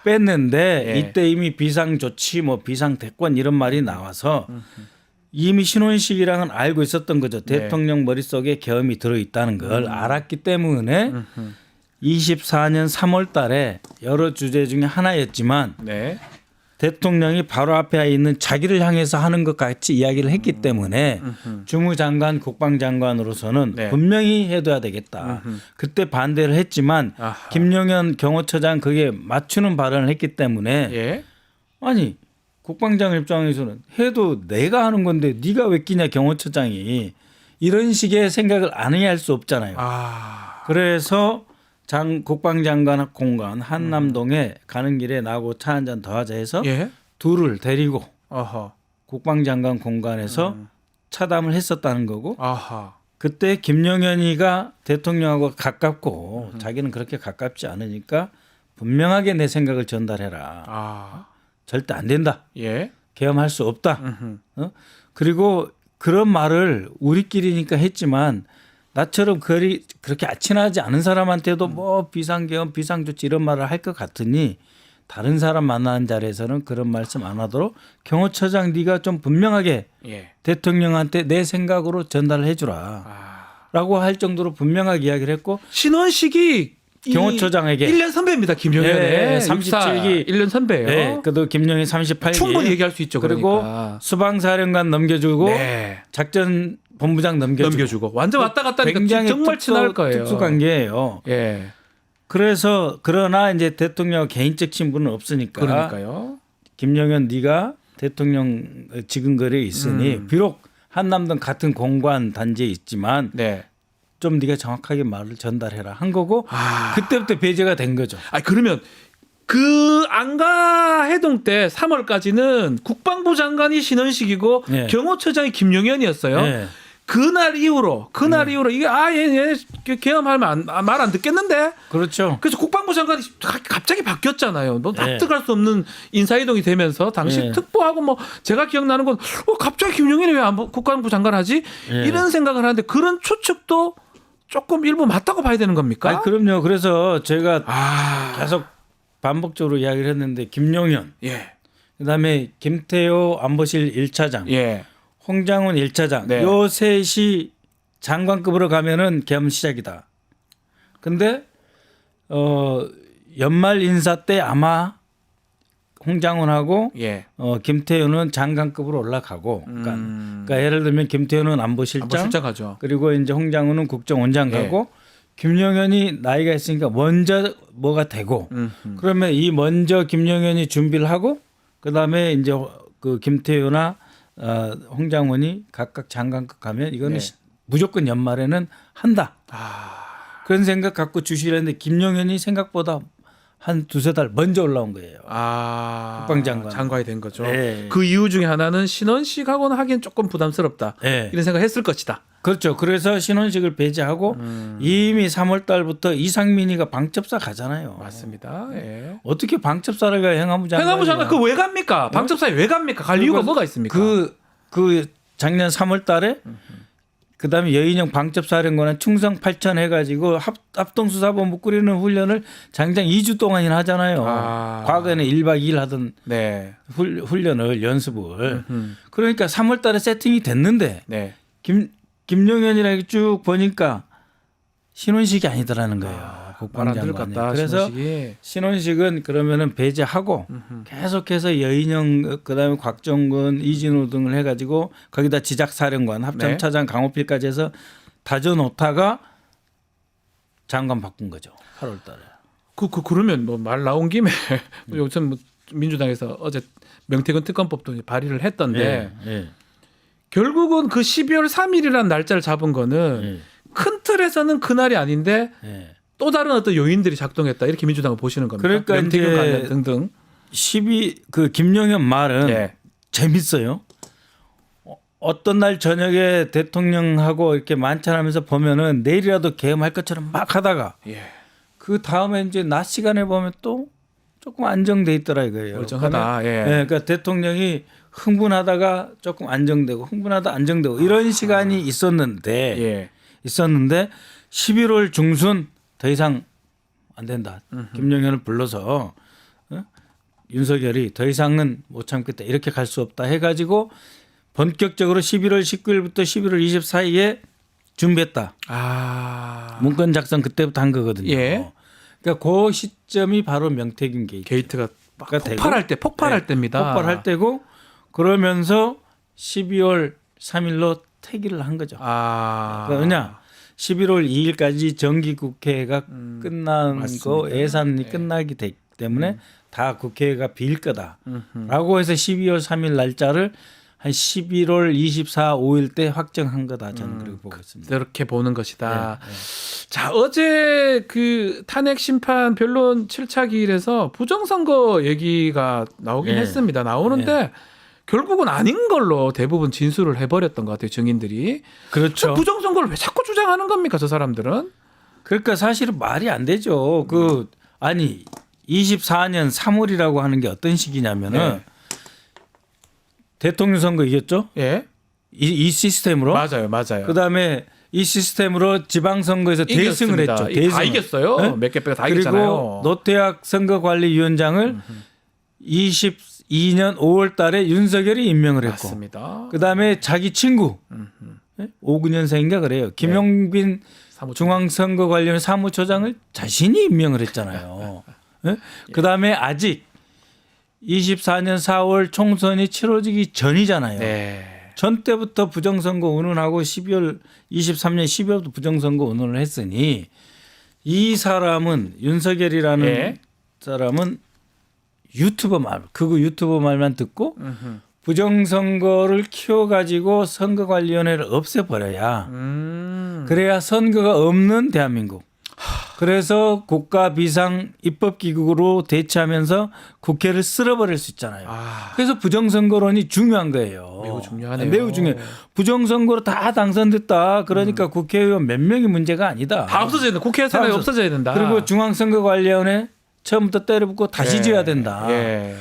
Speaker 2: 뺐는데
Speaker 1: 예.
Speaker 2: 이때 이미 비상 조치 비상 대권 이런 말이 나와서 이미 신원식이랑은 알고 있었던 거죠.
Speaker 1: 네.
Speaker 2: 대통령 머릿속에 계엄이 들어있다는 걸 알았기 때문에 24년 3월 달에 여러 주제 중에 하나였지만
Speaker 1: 네.
Speaker 2: 대통령이 바로 앞에 있는 자기를 향해서 하는 것 같이 이야기를 했기 때문에 주무장관 국방장관으로서는
Speaker 1: 네.
Speaker 2: 분명히 해둬야 되겠다. 그때 반대를 했지만
Speaker 1: 아하.
Speaker 2: 김용현 경호처장 그게 맞추는 발언을 했기 때문에
Speaker 1: 예.
Speaker 2: 아니 국방장 입장에서는 해도 내가 하는 건데 네가 왜 끼냐 경호처장이 이런 식의 생각을 안 해야 할 수 없잖아요.
Speaker 1: 아.
Speaker 2: 그래서 국방장관 공간 한남동에 가는 길에 나하고 차 한 잔 더 하자 해서
Speaker 1: 예.
Speaker 2: 둘을 데리고
Speaker 1: 아하.
Speaker 2: 국방장관 공간에서 차담을 했었다는 거고
Speaker 1: 아하.
Speaker 2: 그때 김용현이가 대통령하고 가깝고 자기는 그렇게 가깝지 않으니까 분명하게 내 생각을 전달해라.
Speaker 1: 아.
Speaker 2: 절대 안 된다.
Speaker 1: 예.
Speaker 2: 계엄할 수 없다.
Speaker 1: 음흠.
Speaker 2: 그리고 그런 말을 우리끼리니까 했지만 나처럼 그렇게 친하지 않은 사람한테도 뭐 비상계엄, 비상조치 이런 말을 할 것 같으니 다른 사람 만나는 자리에서는 그런 말씀 안 하도록 경호처장 네가 좀 분명하게
Speaker 1: 예.
Speaker 2: 대통령한테 내 생각으로 전달을 해주라. 라고 할 정도로 분명하게 이야기를 했고
Speaker 1: 신원식이
Speaker 2: 경호처장에게
Speaker 1: 1년 선배입니다. 김용현의
Speaker 2: 네, 37기
Speaker 1: 1년 선배예요.
Speaker 2: 네, 그도 김용현 38기
Speaker 1: 충분히 얘기할 수 있죠.
Speaker 2: 그리고
Speaker 1: 그러니까.
Speaker 2: 수방사령관 넘겨주고
Speaker 1: 네.
Speaker 2: 작전 본부장 넘겨주고
Speaker 1: 완전 왔다 갔다 하니까
Speaker 2: 굉장히
Speaker 1: 정말 친할 거예요.
Speaker 2: 특수관계예요.
Speaker 1: 예.
Speaker 2: 그래서 그러나 이제 대통령 개인적 친분은 없으니까
Speaker 1: 그러니까요.
Speaker 2: 김용현 네가 대통령 지근거리에 있으니 비록 한남동 같은 공관 단지에 있지만
Speaker 1: 네.
Speaker 2: 좀 네가 정확하게 말을 전달해라 한 거고 그때부터 배제가 된 거죠.
Speaker 1: 아 그러면 그 안가 해동 때 3월까지는 국방부 장관이 신원식이고
Speaker 2: 네.
Speaker 1: 경호처장이 김용현이었어요.
Speaker 2: 네.
Speaker 1: 그날 이후로 이게 얘 계엄하면 말 안 듣겠는데.
Speaker 2: 그렇죠.
Speaker 1: 그래서 국방부 장관이 갑자기 바뀌었잖아요. 뭐
Speaker 2: 네.
Speaker 1: 납득할 수 없는 인사이동이 되면서 당시
Speaker 2: 네.
Speaker 1: 특보하고 뭐 제가 기억나는 건 갑자기 김용현이 왜 국방부 장관 하지?
Speaker 2: 네.
Speaker 1: 이런 생각을 하는데 그런 추측도 조금 일부 맞다고 봐야 되는 겁니까?
Speaker 2: 아니, 그럼요. 그래서 제가
Speaker 1: 아,
Speaker 2: 계속 반복적으로 이야기를 했는데 김용현,
Speaker 1: 예,
Speaker 2: 그다음에 김태호 안보실 1차장,
Speaker 1: 예,
Speaker 2: 홍장훈 1차장
Speaker 1: 네.
Speaker 2: 요 셋이 장관급으로 가면은 계엄 시작이다. 근데 연말 인사 때 아마 홍장훈하고
Speaker 1: 예.
Speaker 2: 김태호는 장관급으로 올라가고 그러니까 예를 들면 김태호는 안보실장,
Speaker 1: 안보실장 가죠.
Speaker 2: 그리고 이제 홍장훈은 국정원장
Speaker 1: 예.
Speaker 2: 가고 김용현이 나이가 있으니까 먼저 뭐가 되고 그러면 이 먼저 김용현이 준비를 하고 그다음에 이제 그 김태호나 홍장훈이 각각 장관급 가면 이거는
Speaker 1: 네.
Speaker 2: 무조건 연말에는 한다.
Speaker 1: 아,
Speaker 2: 그런 생각 갖고 주시려 했는데 김용현이 생각보다 한 두세 달 먼저 올라온 거예요. 국방장관.
Speaker 1: 장관이 된 거죠.
Speaker 2: 네.
Speaker 1: 그 이유 중에 하나는 신원식하고는 하기엔 조금 부담스럽다.
Speaker 2: 네.
Speaker 1: 이런 생각했을 것이다.
Speaker 2: 그렇죠. 그래서 신원식을 배제하고 이미 3월 달부터 이상민이가 방첩사 가잖아요.
Speaker 1: 맞습니다. 예.
Speaker 2: 어떻게 방첩사를 가 행안부 장관?
Speaker 1: 행안부 장관 그 왜 갑니까? 방첩사에 왜 갑니까? 갈 이유가 뭐가 있습니까?
Speaker 2: 그 작년 3월 달에 그다음에 여인영 방첩사령관은 충성 8천 해가지고 합동수사본부 꾸리는 훈련을 장장 2주 동안이나 하잖아요. 과거에는 1박 2일 하던
Speaker 1: 네.
Speaker 2: 훈련을 연습을. 그러니까 3월 달에 세팅이 됐는데
Speaker 1: 네.
Speaker 2: 김용현이랑 쭉 보니까 신원식이 아니더라는 거예요.
Speaker 1: 말 안 들을 것
Speaker 2: 국방장관이.
Speaker 1: 같다.
Speaker 2: 그래서
Speaker 1: 신원식이.
Speaker 2: 신원식은 그러면은 배제하고 계속해서 여인영 그다음에 곽정근 이진우 등을 해가지고 거기다 지작사령관 합참차장 강호필까지 해서 다져놓다가 장관 바꾼 거죠. 8월달에.
Speaker 1: 그러면 뭐 말 나온 김에 요즘 뭐 민주당에서 어제 명태균 특검법도 발의를 했던데
Speaker 2: 예.
Speaker 1: 결국은 그 12월 3일이라는 날짜를 잡은 거는
Speaker 2: 예.
Speaker 1: 큰 틀에서는 그날이 아닌데
Speaker 2: 예. 또
Speaker 1: 다른 어떤 요인들이 작동했다 이렇게 민주당은 보시는 겁니다.
Speaker 2: 그러니까
Speaker 1: 명태균
Speaker 2: 이제
Speaker 1: 관련 등등.
Speaker 2: 그 김용현 말은
Speaker 1: 예.
Speaker 2: 재밌어요. 어떤 날 저녁에 대통령하고 이렇게 만찬하면서 보면은 내일이라도 계엄할 것처럼 막 하다가
Speaker 1: 예.
Speaker 2: 그 다음에 이제 낮 시간에 보면 또 조금 안정돼 있더라 이거예요.
Speaker 1: 멀쩡하다. 예.
Speaker 2: 그러니까 대통령이 흥분하다가 조금 안정되고 흥분하다 안정되고 이런 시간이 있었는데
Speaker 1: 예.
Speaker 2: 11월 중순 더 이상 안 된다. 김용현을 불러서 윤석열이 더 이상은 못 참겠다. 이렇게 갈 수 없다 해가지고 본격적으로 11월 19일부터 11월 24일에 준비했다. 문건 작성 그때부터 한 거거든요.
Speaker 1: 예.
Speaker 2: 그러니까 그 시점이 바로 명태균
Speaker 1: 게이트가 막
Speaker 2: 되고,
Speaker 1: 폭발할 때입니다.
Speaker 2: 폭발할 때고 그러면서 12월 3일로 퇴기를 한 거죠. 왜냐 11월 2일까지 정기국회가 끝난 거 예산이 끝나기 때문에 다 국회가 빌 거다라고 해서 12월 3일 날짜를 한 11월 24, 5일 때 확정한 거다 저는 그렇게 보고 있습니다.
Speaker 1: 이렇게 보는 것이다.
Speaker 2: 네.
Speaker 1: 자, 어제 그 탄핵 심판 변론 7차 기일에서 부정선거 얘기가 나오긴
Speaker 2: 네.
Speaker 1: 했습니다. 나오는데 결국은 아닌 걸로 대부분 진술을 해버렸던 것 같아요. 증인들이.
Speaker 2: 그렇죠.
Speaker 1: 부정선거를 왜 자꾸 주장하는 겁니까? 저 사람들은.
Speaker 2: 그러니까 사실은 말이 안 되죠. 아니 24년 3월이라고 하는 게 어떤 시기냐면은
Speaker 1: 네.
Speaker 2: 대통령 선거 이겼죠?
Speaker 1: 예.
Speaker 2: 이 시스템으로.
Speaker 1: 맞아요.
Speaker 2: 그다음에 이 시스템으로 지방선거에서 대승을
Speaker 1: 이겼습니다.
Speaker 2: 했죠.
Speaker 1: 다 이겼어요.
Speaker 2: 네?
Speaker 1: 몇 개 빼고 다
Speaker 2: 그리고
Speaker 1: 이겼잖아요.
Speaker 2: 노태학 선거관리위원장을 22년 5월 달에 윤석열이 임명을 했고
Speaker 1: 맞습니다.
Speaker 2: 그다음에 자기 친구 59년생인가 그래요. 김용빈 중앙선거관리위원 사무처장을 자신이 임명을 했잖아요. 네? 그다음에 아직 24년 4월 총선이 치러지기 전이잖아요.
Speaker 1: 네.
Speaker 2: 전 때부터 부정선거 운운하고 23년 12월부터 부정선거 운운을 했으니 이 사람은 윤석열이라는
Speaker 1: 예.
Speaker 2: 사람은 극우 유튜버 말만 듣고 부정선거를 키워가지고 선거관리위원회를 없애버려야 그래야 선거가 없는 대한민국. 그래서 국가 비상 입법기구로 대체하면서 국회를 쓸어버릴 수 있잖아요. 그래서 부정선거론이 중요한 거예요.
Speaker 1: 매우 중요하네요.
Speaker 2: 매우 중요해요. 부정선거로 다 당선됐다. 그러니까 국회의원 몇 명이 문제가 아니다.
Speaker 1: 다 없어져야 된다. 국회에서
Speaker 2: 다
Speaker 1: 없어져야 된다.
Speaker 2: 그리고 중앙선거관리위원회 처음부터 때려붙고 다시
Speaker 1: 예.
Speaker 2: 지어야 된다.
Speaker 1: 예.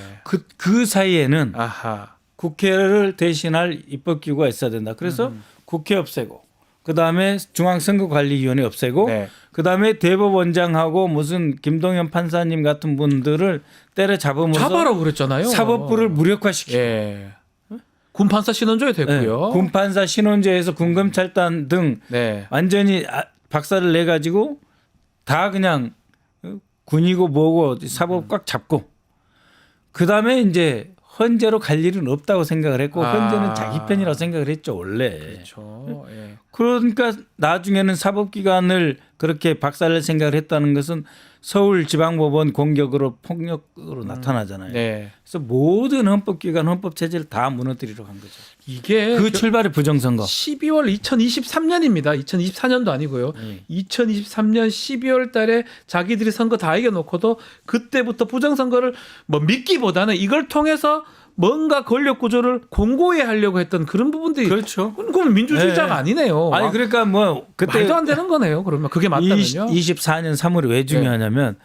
Speaker 2: 그 사이에는
Speaker 1: 아하.
Speaker 2: 국회를 대신할 입법기구가 있어야 된다. 그래서 국회 없애고 그다음에 중앙선거관리위원회 없애고
Speaker 1: 네.
Speaker 2: 그다음에 대법원장하고 무슨 김동연 판사님 같은 분들을 때려잡으면서
Speaker 1: 잡아라고 그랬잖아요.
Speaker 2: 사법부를 무력화시키고
Speaker 1: 예. 군판사 신원조에 됐고요.
Speaker 2: 군판사 신원제에서 군검찰단 등
Speaker 1: 네.
Speaker 2: 완전히 박살을 내 가지고 다 그냥 군이고 뭐고 사법 꽉 잡고 그다음에 이제 헌재로 갈 일은 없다고 생각을 했고 헌재는 자기 편이라고 생각을 했죠 원래.
Speaker 1: 그렇죠. 예.
Speaker 2: 그러니까 나중에는 사법기관을 그렇게 박살낼 생각을 했다는 것은 서울지방법원 공격으로 폭력으로 나타나잖아요.
Speaker 1: 네.
Speaker 2: 그래서 모든 헌법기관 헌법체제를 다 무너뜨리러 간 거죠.
Speaker 1: 이게
Speaker 2: 그 출발이 부정선거.
Speaker 1: 12월 2023년입니다. 2024년도 아니고요. 2023년 12월 달에 자기들이 선거 다 이겨놓고도 그때부터 부정선거를 뭐 믿기보다는 이걸 통해서 뭔가 권력 구조를 공고히 하려고 했던 그런 부분들이
Speaker 2: 그렇죠.
Speaker 1: 그건 민주주의자가
Speaker 2: 네.
Speaker 1: 아니네요.
Speaker 2: 아니 그러니까 뭐 그때
Speaker 1: 말도 안 되는 거네요. 그러면 그게 맞다면요.
Speaker 2: 24년 3월이 왜 중요하냐면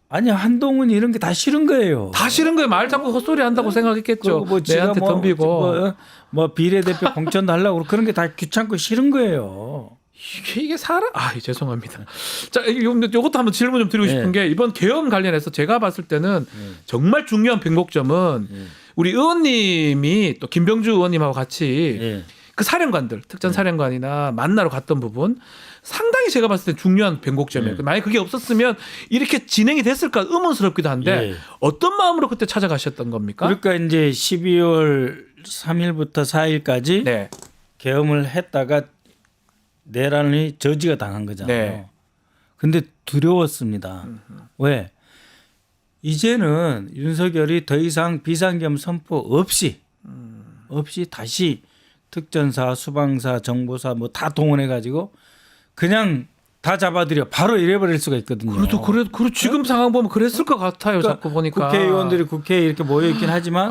Speaker 2: 아니 한동훈이 이런 게 다 싫은 거예요.
Speaker 1: 다 싫은 거예요. 말 자꾸 헛소리 한다고 생각했겠죠.
Speaker 2: 그리고 뭐 지가
Speaker 1: 내한테 덤비고.
Speaker 2: 뭐 비례대표 공천도 하려고 그러고 그런 게 다 귀찮고 싫은 거예요.
Speaker 1: 이게 사람 죄송합니다. 자, 이것도 한번 질문 좀 드리고 싶은 게 이번 계엄 관련해서 제가 봤을 때는 정말 중요한 변곡점은 우리 의원님이 또 김병주 의원님하고 같이 그 사령관들 특전 사령관이나 만나러 갔던 부분 상당히 제가 봤을 때 중요한 변곡점이에요. 만약 그게 없었으면 이렇게 진행이 됐을까 의문스럽기도 한데 어떤 마음으로 그때 찾아가셨던 겁니까?
Speaker 2: 그러니까 이제 12월 3일부터 4일까지
Speaker 1: 네.
Speaker 2: 계엄을 했다가 내란이 저지가 당한 거잖아요.
Speaker 1: 네.
Speaker 2: 근데 두려웠습니다. 왜? 이제는 윤석열이 더 이상 비상계엄 선포 없이 다시 특전사, 수방사, 정보사 뭐 다 동원해 가지고 그냥 다 잡아들여 바로 이래버릴 수가 있거든요.
Speaker 1: 그래도 지금 상황 보면 그랬을 것 같아요.
Speaker 2: 그러니까
Speaker 1: 자꾸 보니까
Speaker 2: 국회의원들이 국회에 이렇게 모여 있긴 하지만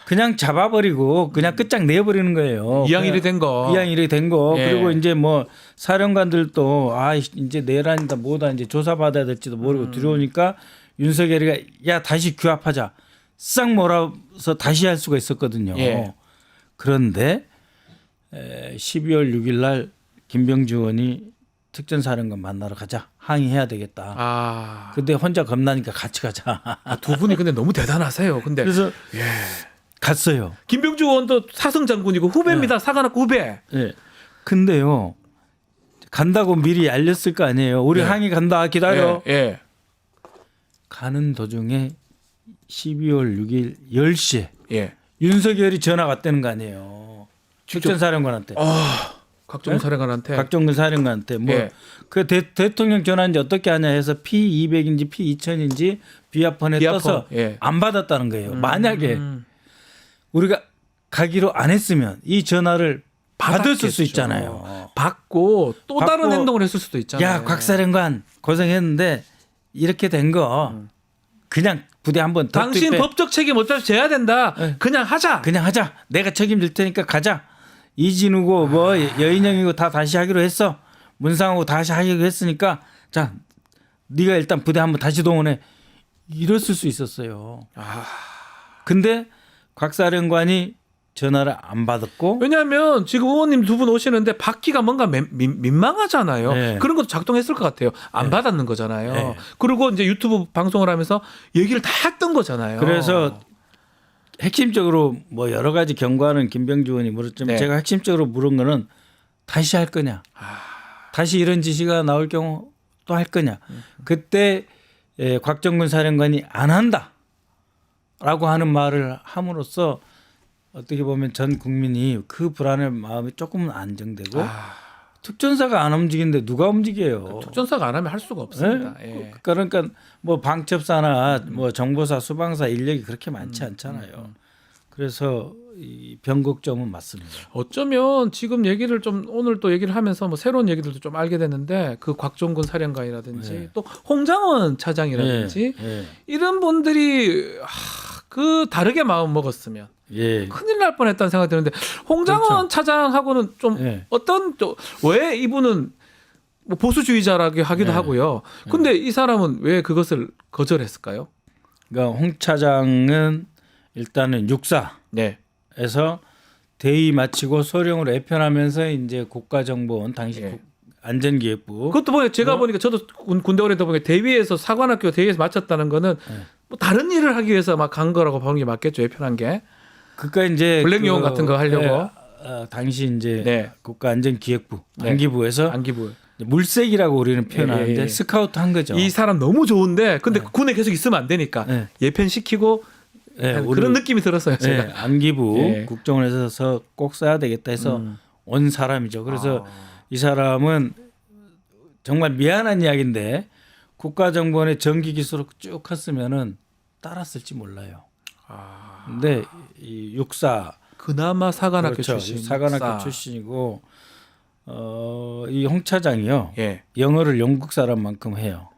Speaker 2: 그냥 잡아버리고 그냥 끝장 내버리는 거예요.
Speaker 1: 이왕 된 거.
Speaker 2: 이왕 이렇게 된 거.
Speaker 1: 예.
Speaker 2: 그리고 이제 뭐 사령관들도 이제 내란이다 뭐다 이제 조사받아야 될지도 모르고 두려우니까 윤석열이가 야 다시 규합하자. 싹 몰아서 다시 할 수가 있었거든요.
Speaker 1: 예.
Speaker 2: 그런데 12월 6일 날 김병주 의원이 특전사령관 만나러 가자. 항의해야 되겠다. 근데 혼자 겁나니까 같이 가자.
Speaker 1: 두 분이 근데 너무 대단하세요. 근데
Speaker 2: 그래서 갔어요.
Speaker 1: 김병주 의원도 사승 장군이고 후배입니다. 사관학교 후배.
Speaker 2: 네. 근데요. 간다고 미리 알렸을 거 아니에요. 우리 항의 간다. 기다려.
Speaker 1: 예.
Speaker 2: 가는 도중에 12월 6일 10시에
Speaker 1: 예.
Speaker 2: 윤석열이 전화 왔다는 거 아니에요. 특전사령관한테.
Speaker 1: 각종 사령관한테.
Speaker 2: 박정근 사령관한테 그 대통령 전화인지 어떻게 하냐 해서 P200인지 P2000인지 비아폰에 떠서 안 받았다는 거예요. 만약에 우리가 가기로 안 했으면 이 전화를 받았을 수
Speaker 1: 받았겠죠.
Speaker 2: 있잖아요.
Speaker 1: 받고 또 다른
Speaker 2: 받고,
Speaker 1: 행동을 했을 수도 있잖아요.
Speaker 2: 야, 곽사령관 고생했는데 이렇게 된 거 그냥 부대 한번 더
Speaker 1: 당신
Speaker 2: 투입해.
Speaker 1: 법적 책임 어차피 져야 된다.
Speaker 2: 네.
Speaker 1: 그냥 하자.
Speaker 2: 그냥 하자. 내가 책임질 테니까 가자. 이진우고 뭐 여인영이고 다 다시 하기로 했어. 문상하고 다시 하기로 했으니까 자, 네가 일단 부대 한번 다시 동원해. 이랬을 수 있었어요. 근데 곽사령관이 전화를 안 받았고
Speaker 1: 왜냐하면 지금 의원님 두 분 오시는데 받기가 뭔가 민망하잖아요.
Speaker 2: 네.
Speaker 1: 그런 것도 작동했을 것 같아요. 안 받았는 거잖아요.
Speaker 2: 네.
Speaker 1: 그리고 이제 유튜브 방송을 하면서 얘기를 다 했던 거잖아요.
Speaker 2: 그래서 핵심적으로 뭐 여러 가지 경고하는 김병주 의원이 물었지만
Speaker 1: 네.
Speaker 2: 제가 핵심적으로 물은 거는 다시 할 거냐. 다시 이런 지시가 나올 경우 또 할 거냐. 그때 곽정근 사령관이 안 한다라고 하는 말을 함으로써 어떻게 보면 전 국민이 그 불안의 마음이 조금은 안정되고 특전사가 안 움직이는데 누가 움직여요.
Speaker 1: 특전사가 안 하면 할 수가 없습니다. 예.
Speaker 2: 그러니까 뭐 방첩사나 뭐 정보사, 수방사 인력이 그렇게 많지 않잖아요. 그래서 이 변곡점은 맞습니다.
Speaker 1: 어쩌면 지금 얘기를 좀 오늘 또 얘기를 하면서 뭐 새로운 얘기들도 좀 알게 됐는데 그 곽종근 사령관이라든지
Speaker 2: 네.
Speaker 1: 또 홍장원 차장이라든지
Speaker 2: 예.
Speaker 1: 이런 분들이 그 다르게 마음 먹었으면
Speaker 2: 예.
Speaker 1: 큰일 날 뻔했다는 생각이 드는데 홍장원
Speaker 2: 그렇죠.
Speaker 1: 차장하고는 좀
Speaker 2: 예.
Speaker 1: 어떤 왜 이분은 뭐 보수주의자라고 하기도
Speaker 2: 네.
Speaker 1: 하고요. 근데 이 사람은 왜 그것을 거절했을까요?
Speaker 2: 그러니까 홍 차장은 일단은 육사에서
Speaker 1: 네.
Speaker 2: 대위 마치고 소령으로 애편하면서 이제 국가정보원 당시
Speaker 1: 예.
Speaker 2: 안전기획부
Speaker 1: 그것도 보니까 제가
Speaker 2: 뭐?
Speaker 1: 보니까 저도 군대 오래 있다 보니까 대위에서 사관학교 대위에서 마쳤다는 거는 뭐 다른 일을 하기 위해서 막 간 거라고 보는 게 맞겠죠. 애편한 게.
Speaker 2: 그러니까 이제
Speaker 1: 블랙용어 같은 거 하려고.
Speaker 2: 당시 이제
Speaker 1: 네.
Speaker 2: 국가안전기획부
Speaker 1: 네.
Speaker 2: 안기부에서
Speaker 1: 안기부.
Speaker 2: 물색이라고 우리는 표현하는데
Speaker 1: 예, 예.
Speaker 2: 스카우트 한 거죠.
Speaker 1: 이 사람 너무 좋은데 근데 군에 계속 있으면 안 되니까
Speaker 2: 네.
Speaker 1: 예편시키고
Speaker 2: 예, 우리-
Speaker 1: 그런 느낌이 들었어요. 제가.
Speaker 2: 네, 안기부
Speaker 1: 예.
Speaker 2: 국정원에서 꼭 써야 되겠다 해서 온 사람이죠. 그래서
Speaker 1: 아.
Speaker 2: 이 사람은 정말 미안한 이야기인데 국가정보원의 정기 기수로 쭉 갔으면은 따랐을지 몰라요. 근데 이 육사
Speaker 1: 그나마 사관학교
Speaker 2: 그렇죠.
Speaker 1: 출신.
Speaker 2: 사관학교
Speaker 1: 목사.
Speaker 2: 출신이고 이 홍 차장이요.
Speaker 1: 예.
Speaker 2: 영어를 영국 사람만큼 해요.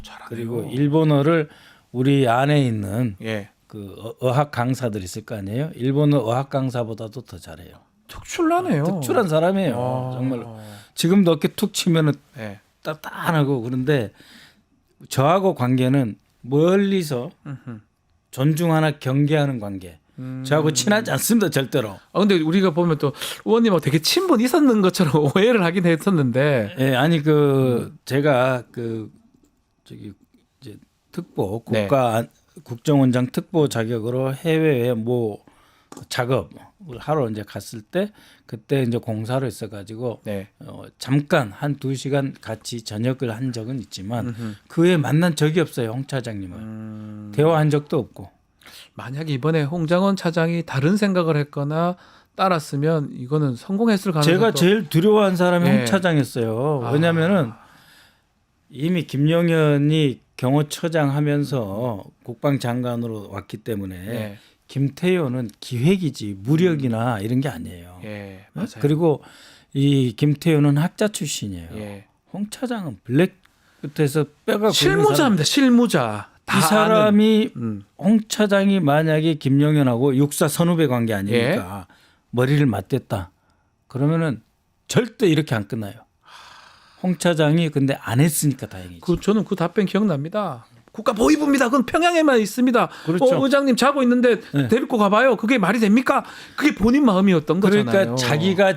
Speaker 1: 잘하네요.
Speaker 2: 그리고 일본어를 우리 안에 있는
Speaker 1: 예.
Speaker 2: 그 어학 강사들 있을 거 아니에요. 일본어 어학 강사보다도 더 잘해요.
Speaker 1: 특출나네요.
Speaker 2: 특출한 사람이에요.
Speaker 1: 아.
Speaker 2: 정말로. 지금도 어깨 툭 치면은
Speaker 1: 예.
Speaker 2: 따뜻하고 그런데 저하고 관계는 멀리서 존중하나 경계하는 관계. 저하고 친하지 않습니다 절대로.
Speaker 1: 근데 우리가 보면 또 의원님하고 되게 친분 있었는 것처럼 오해를 하긴 했었는데.
Speaker 2: 예, 아니 그 제가 그 저기 이제 특보
Speaker 1: 네.
Speaker 2: 국정원장 특보 자격으로 해외에 뭐 작업을 하러 이제 갔을 때 그때 이제 공사로 있어가지고
Speaker 1: 네.
Speaker 2: 잠깐 한 2시간 같이 저녁을 한 적은 있지만 그 후에 만난 적이 없어요 홍 차장님을 대화한 적도 없고.
Speaker 1: 만약에 이번에 홍장원 차장이 다른 생각을 했거나 따랐으면 이거는 성공했을 가능성이
Speaker 2: 제가 제일 두려워한 사람이
Speaker 1: 네.
Speaker 2: 홍 차장이었어요. 왜냐하면은 이미 김용현이 경호처장 하면서 국방장관으로 왔기 때문에
Speaker 1: 네.
Speaker 2: 김태효는 기획이지 무력이나 이런 게 아니에요.
Speaker 1: 예, 맞아요.
Speaker 2: 그리고 이 김태효는 학자 출신이에요.
Speaker 1: 예.
Speaker 2: 홍 차장은 블랙 끝에서 뼈가 굵은 사람.
Speaker 1: 실무자입니다. 실무자. 다
Speaker 2: 이 사람이
Speaker 1: 아는.
Speaker 2: 홍 차장이 만약에 김용현하고 육사 선후배 관계 아닙니까? 머리를 맞댔다. 그러면은 절대 이렇게 안 끝나요. 홍 차장이 근데 안 했으니까 다행이죠.
Speaker 1: 저는 그 답변 기억납니다. 국가보위부입니다. 그건 평양에만 있습니다.
Speaker 2: 그렇죠.
Speaker 1: 의장님 자고 있는데
Speaker 2: 네.
Speaker 1: 데리고 가봐요. 그게 말이 됩니까? 그게 본인 마음이었던
Speaker 2: 그러니까
Speaker 1: 거잖아요.
Speaker 2: 자기가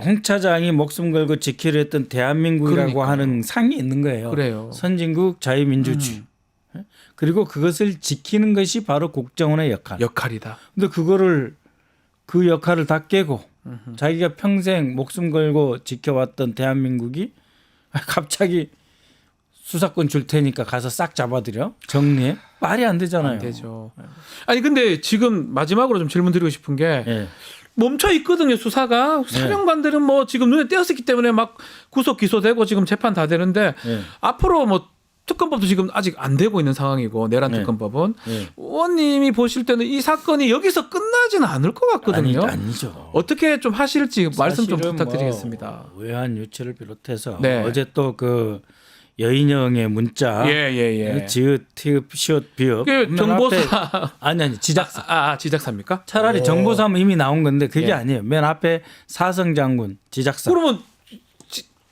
Speaker 2: 홍 차장이 목숨 걸고 지키려 했던 대한민국이라고
Speaker 1: 그러니까요.
Speaker 2: 하는 상이 있는 거예요.
Speaker 1: 그래요.
Speaker 2: 선진국 자유민주주의. 그리고 그것을 지키는 것이 바로 국정원의 역할.
Speaker 1: 역할이다.
Speaker 2: 근데 그 역할을 다 깨고 자기가 평생 목숨 걸고 지켜왔던 대한민국이 갑자기 수사권 줄 테니까 가서 싹 잡아들여 정리해 말이 안 되잖아요.
Speaker 1: 안 되죠. 아니 근데 지금 마지막으로 좀 질문 드리고 싶은 게
Speaker 2: 예.
Speaker 1: 멈춰 있거든요. 수사가 사령관들은 뭐 지금 눈에 띄었기 때문에 막 구속 기소되고 지금 재판 다 되는데
Speaker 2: 예.
Speaker 1: 앞으로 뭐 특검법도 지금 아직 안 되고 있는 상황이고 내란
Speaker 2: 네.
Speaker 1: 특검법은
Speaker 2: 네.
Speaker 1: 의원님이 보실 때는 이 사건이 여기서 끝나지는 않을 것 같거든요.
Speaker 2: 아니죠.
Speaker 1: 어떻게 좀 하실지 말씀 좀
Speaker 2: 사실은
Speaker 1: 부탁드리겠습니다.
Speaker 2: 뭐 외환 유치를 비롯해서
Speaker 1: 네.
Speaker 2: 어제 또 그 여인영의 문자
Speaker 1: 예.
Speaker 2: 지읒, 티읒, 시옷, 비읍
Speaker 1: 그
Speaker 2: 맨
Speaker 1: 정보사
Speaker 2: 앞에- 아니 지작사
Speaker 1: 지작사입니까?
Speaker 2: 차라리 정보사면 이미 나온 건데 그게
Speaker 1: 예.
Speaker 2: 아니에요. 맨 앞에 사성장군 지작사.
Speaker 1: 그러면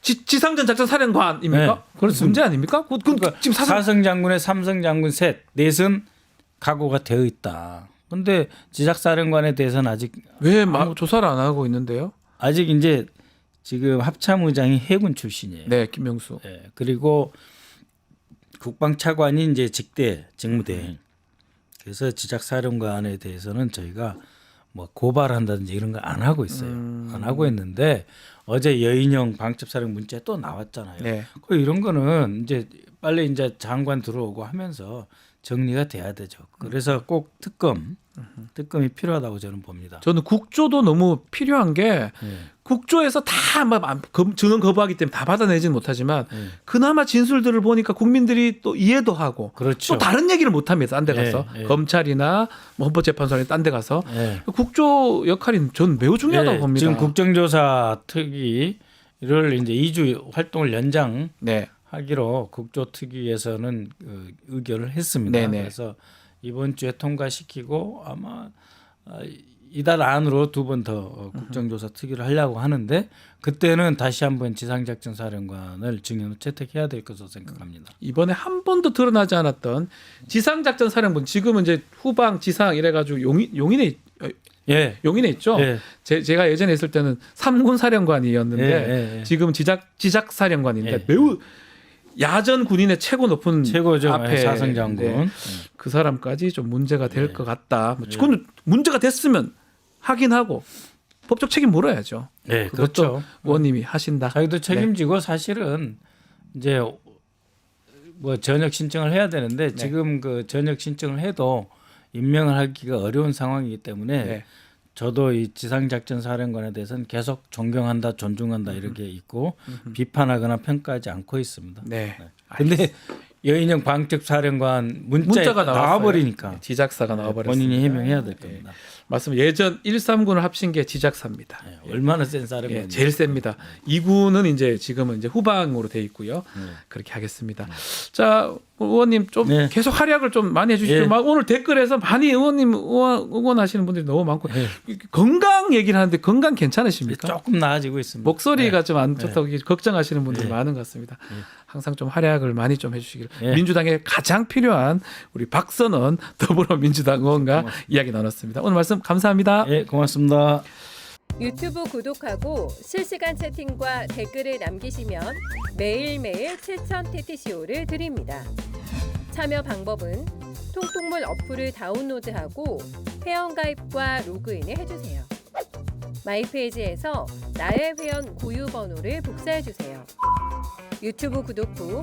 Speaker 1: 지상전 작전 사령관입니까?
Speaker 2: 네, 그렇습니다.
Speaker 1: 문제 아닙니까?
Speaker 2: 그러니까
Speaker 1: 지금
Speaker 2: 사성장군에 삼성장군 넷은 각오가 되어 있다. 근데 지작사령관에 대해서는
Speaker 1: 왜 조사를 안 하고 있는데요?
Speaker 2: 아직 이제 지금 합참의장이 해군 출신이에요.
Speaker 1: 네, 김명수.
Speaker 2: 예, 그리고 국방차관이 이제 직대 직무대. 그래서 지작사령관에 대해서는 저희가 뭐 고발한다든지 이런 거 안 하고 있어요. 안 하고 있는데 어제 여인영 방첩사령 문자 또 나왔잖아요.
Speaker 1: 네.
Speaker 2: 그 이런 거는 이제 빨리 이제 장관 들어오고 하면서 정리가 돼야 되죠. 그래서 꼭 특검이 필요하다고 저는 봅니다.
Speaker 1: 저는 국조도 너무 필요한 게
Speaker 2: 예.
Speaker 1: 국조에서 다 증언 거부하기 때문에 다 받아내지는 못하지만
Speaker 2: 예.
Speaker 1: 그나마 진술들을 보니까 국민들이 또 이해도 하고
Speaker 2: 그렇죠.
Speaker 1: 또 다른 얘기를 못 합니다. 딴 데 가서
Speaker 2: 예, 예.
Speaker 1: 검찰이나 뭐 헌법재판소나 딴 데 가서
Speaker 2: 예.
Speaker 1: 국조 역할이 저는 매우 중요하다고
Speaker 2: 예,
Speaker 1: 봅니다.
Speaker 2: 지금 국정조사 특위를 이제 2주 활동을 연장
Speaker 1: 네.
Speaker 2: 하기로 국조특위에서는 그 의결을 했습니다.
Speaker 1: 네네.
Speaker 2: 그래서 이번 주에 통과시키고 아마 이달 안으로 2번 더 국정조사 특위를 하려고 하는데 그때는 다시 한번 지상작전사령관을 증인으로 채택해야 될 것으로 생각합니다.
Speaker 1: 이번에 한 번도 드러나지 않았던 지상작전 사령부 지금은 이제 후방 지상 이래가지고 용인에
Speaker 2: 예.
Speaker 1: 있죠.
Speaker 2: 예.
Speaker 1: 제가 예전에 있을 때는 3군 사령관이었는데
Speaker 2: 예.
Speaker 1: 지금은 지작 사령관인데
Speaker 2: 예.
Speaker 1: 매우 야전 군인의 최고 높은
Speaker 2: 최고죠.
Speaker 1: 앞에
Speaker 2: 사성장군.
Speaker 1: 네, 그 사람까지 좀 문제가 될
Speaker 2: 예.
Speaker 1: 것 같다. 그건 문제가 됐으면 확인하고 법적 책임 물어야죠.
Speaker 2: 네,
Speaker 1: 그것도
Speaker 2: 그렇죠.
Speaker 1: 의원님이 하신다.
Speaker 2: 자기도 책임지고 사실은 이제 뭐 전역 신청을 해야 되는데 지금 그 전역 신청을 해도 임명을 하기가 어려운 상황이기 때문에
Speaker 1: 네.
Speaker 2: 저도 이 지상작전사령관에 대해서는 계속 존경한다, 존중한다 이렇게 있고 비판하거나 평가하지 않고 있습니다.
Speaker 1: 네.
Speaker 2: 근데 여인영 방첩사령관
Speaker 1: 문자가 나왔어요.
Speaker 2: 나와버리니까
Speaker 1: 네, 지작사가 나와버렸습니다.
Speaker 2: 본인이 해명해야 될 겁니다.
Speaker 1: 맞습니다. 예전 1, 3군을 합친 게 지작사입니다.
Speaker 2: 네, 얼마나 센 사령관이에요.
Speaker 1: 예, 제일 셉니다. 2군은 이제 지금은 이제 후방으로 돼 있고요. 그렇게 하겠습니다. 자, 의원님 좀
Speaker 2: 네.
Speaker 1: 계속 활약을 좀 많이 해주시죠.
Speaker 2: 예.
Speaker 1: 막 오늘 댓글에서 많이 의원님 응원하시는 분들이 너무 많고 건강 얘기를 하는데 건강 괜찮으십니까?
Speaker 2: 조금 나아지고 있습니다.
Speaker 1: 목소리가 좀 안 좋다고 걱정하시는 분들이 많은 것 같습니다. 항상 좀 활약을 많이 좀 해주시길.
Speaker 2: 예.
Speaker 1: 민주당에 가장 필요한 우리 박선원 더불어민주당 의원과 이야기 나눴습니다. 오늘 말씀 감사합니다.
Speaker 2: 예, 고맙습니다.
Speaker 5: 유튜브 구독하고 실시간 채팅과 댓글을 남기시면 매일매일 7천 TTCO를 드립니다. 참여 방법은 통통물 어플을 다운로드하고 회원가입과 로그인을 해주세요. 마이페이지에서 나의 회원 고유 번호를 복사해주세요. 유튜브 구독 후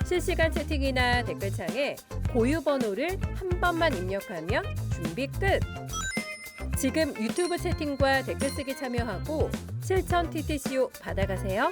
Speaker 5: 실시간 채팅이나 댓글창에 고유 번호를 한 번만 입력하면 준비 끝! 지금 유튜브 채팅과 댓글 쓰기 참여하고 실천 TTCO 받아가세요.